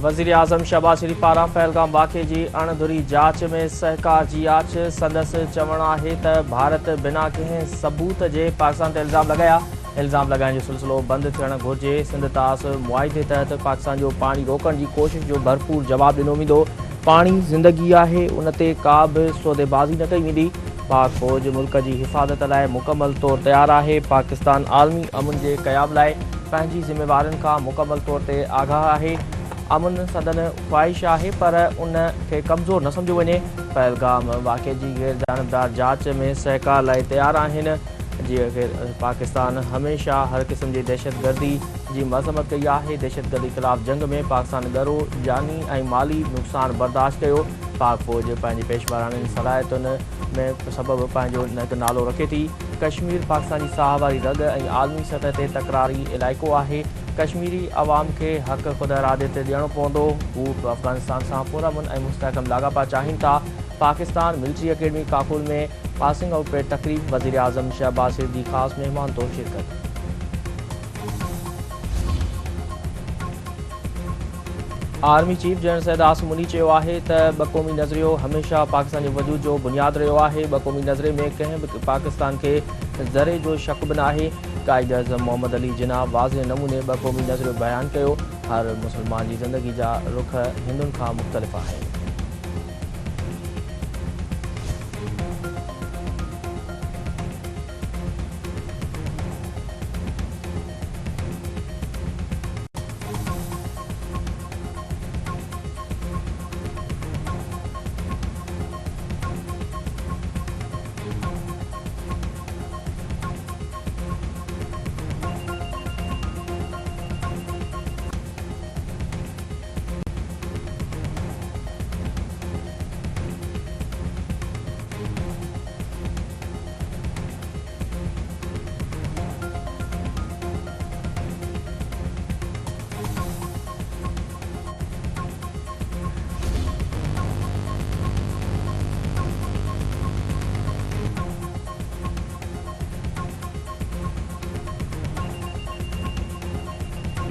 वज़ीर आज़म शहबाज शरीफ पारां पहलगाम वाक़े जी अणधुरी जांच में सहकार जी आछ। संदसि चवणु आहे त भारत बिना कंहिं सबूत जे पाकिस्तान ते इल्ज़ाम लगाइण जो सिलसिलो बंदि थियणु घुरिजे। सिंध तास मुआइदे तहत पाकिस्तान जो पाणी रोकण जी कोशिश जो भरपूर जवाब ॾिनो वेंदो। पाणी ज़िंदगी आहे, उन ते का बि सौदेबाज़ी न कई वेंदी। पाक फ़ौज मुल्क जी हिफ़ाज़त लाइ मुकमल तौर तयारु आहे। पाकिस्तान आलमी अमन जे क़याम लाइ पंहिंजी ज़िम्मेवारियुनि खां मुकमल तौर ते आगाह आहे। अमन सदन ख़्वाहिश आहे, पर उन खे कमज़ोर न सम्झो वञे। पहलगाम वाक़े जी गैर जानबदार जांच में सहकार लाइ तयारु आहिनि। जीअं कि पाकिस्तान हमेशह हर क़िस्म जी दहशतगर्दी जी मज़म्मत कई आहे। दहशतगर्दी ख़िलाफ़ जंग में पाकिस्तान ॻरो जानी ऐं माली नुक़सान बर्दाश्त कयो। पाक फ़ौज पंहिंजी पेशवारानी सलाहियतुनि में सबबि पंहिंजो हिकु नालो रखे थी। कश्मीर पाकिस्तान जी साह वारी रग ऐं आलमी सतह ते तकरारी इलाइक़ो आहे। कश्मीरी अवाम खे हक़ ख़ुद इरादे ते ॾियणो पवंदो। हू अफ़गानिस्तान सां पुरअमन ऐं मुस्तहकम लाॻापा चाहिनि था। पाकिस्तान मिलिट्री अकेडमी काकुल में पासिंग आउट परेड तक़रीब वज़ीर आज़म शहबाज शरीफ जी ख़ासि महिमान तौर शिरकत। Army chief general Syed Asim मुनी चयो आहे त बक़ौमी नज़रियो हमेशह पाकिस्तान जे वजूद जो बुनियादु रहियो आहे। बक़ौमी नज़रे में कंहिं बि पाकिस्तान खे ज़रे जो शक बि न आहे। काइद अज़म मोहम्मद अली जिना वाज़े नमूने बक़ौमी नज़रियो बयानु कयो। हर मुस्लमान जी ज़िंदगी जा रुख हिंदुनि खां मुख़्तलिफ़ आहिनि।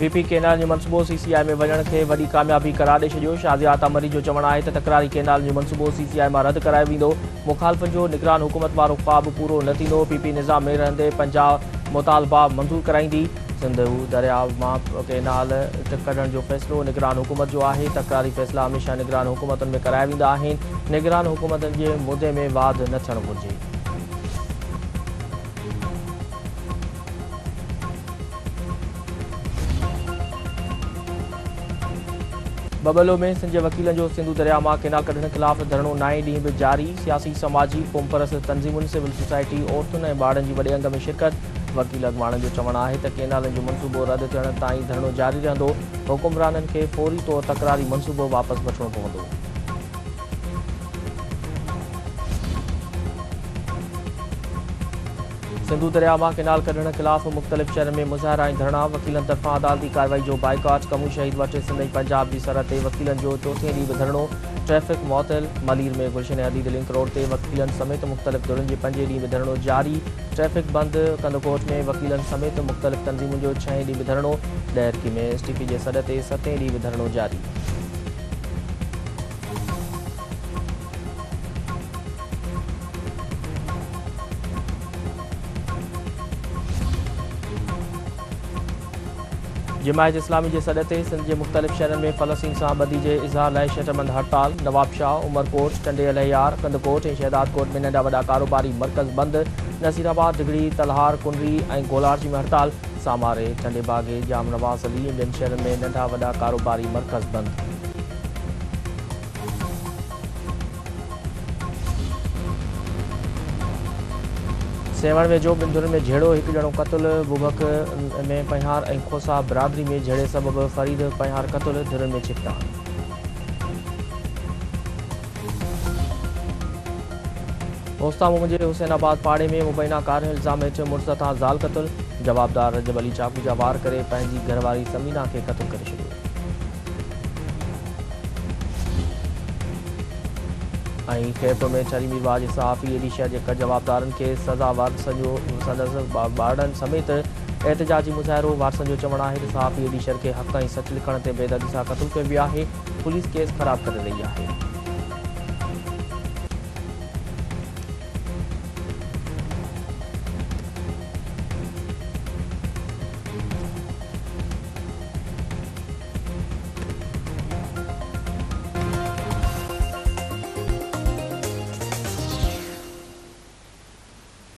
पीपी केनाल जो मनसूबो सीसीआई में वञण खे वॾी कामयाबी करार ॾेई छॾियो। शाज़िया तामरी जो चवणु आहे त तकरारी केनाल जो मनसूबो सीसीआई मां रद्द करायो वेंदो। मुख़ालिफ़नि जो निगरान हुकूमत वारो ख़्वाब पूरो न थींदो। पीपी निज़ाम में रहंदे पंजाब मुतालबा मंज़ूर कराईंदी। सिंध दरियाव मां केनाल कढण जो फ़ैसिलो निगरान हुकूमत जो आहे। तकरारी फ़ैसिला हमेशह निगरान हुकूमतुनि में कराया वेंदा आहिनि। निगरान हुकूमतुनि जे मुदे में वाध न थियणु घुरिजे। बबलो में सिंध जे वकीलनि जो सिंधु दरिया मां केनाल कढण ख़िलाफ़ धरणो 9 ॾींहं बि जारी। सियासी समाजी क़ौमपरस्त तंज़ीमुनि सिविल सोसाइटी औरतुनि ऐं ॿारनि जी वॾे अंग में शिरकत। वकील अॻवाणनि जो चवणु आहे त केनालनि जो मनसूबो रद्द थियण ताईं धरणो जारी रहंदो। हुकुमराननि खे फ़ौरी तौर तकरारी मनसूबो वापसि वठणो पवंदो। सिंधु दरिया मां केनाल कढण ख़िलाफ़ मुख़्तलिफ़ शहरनि में मुज़ाहिरा ऐं धरणा। वकीलनि तरफ़ां अदालती कार्रवाई जो बाइकाट। कमू शहीद वटि सिंध ऐं पंजाब जी सरहद ते वकीलनि जो चोथें ॾींहुं बि धरणो। ट्रैफ़िक मुअतल। मलीर में गुलशन अदीद लिंक रोड ते वकीलनि समेत मुख़्तलिफ़ धुरियुनि जे 5 ॾींहं बि धरणो जारी। ट्रैफ़िक बंदि। कंदकोट में वकीलनि समेत मुख़्तलिफ़ तंज़ीमुनि जो 6 ॾींहं बि धरणो। ॾहरकी में एसटीपी जे सॾ ते 7 ॾींहं बि धरणो जारी। जमायत इस्लामी जे सॾ ते सिंध जे मुख़्तलिफ़ शहरनि में फ़लस्तीन सां ॿधी जे इज़हार लाइ शटरबंद हड़ताल। नवाबशाह, उमरकोट, टंडे अलहियार, कंदकोट ऐं शहदादकोट में नंढा वॾा कारोबारी मर्कज़ बंदि। नसीराबाद, दिगड़ी, तलहार, कुंडरी ऐं गोलारजी में हड़ताल। सामारे, टंडे बागे, जाम नवाज़ अली ऐं ॿियनि शहरनि में नंढा वॾा कारोबारी मर्कज़ बंदि। सेवण वेझो 2 धुरनि में झेड़ो। 1 ॼणो क़तल। बुबक में पहियार ऐं खोसा बिरादरी में झेड़े सबबि फरीद पहियार क़तल। धुरनि में छिकता। ओस्ता मुंहिंजे हुसैनाबाद पाड़े में मुबैना कार इल्ज़ाम हेठि मुड़ुस तां ज़ाल क़तल। जवाबदार रजब अली चाकू जा वार करे पंहिंजी घरवारी समीना खे क़तल करे छॾियो। ऐं कैप में छरी मीरवा जे सहाफ़ी एलिशा जे जवाबदारनि खे सज़ावार सॼो संदसि ॿारनि समेत एहतजाजी मुज़ाहिरो वारसनि जो चवणु आहे त सहाफ़ी एडीशर खे हक़ ऐं सच लिखण ते बेदर्दी सां क़त्ल कयो वियो आहे। पुलिस केस ख़राब करे रही आहे।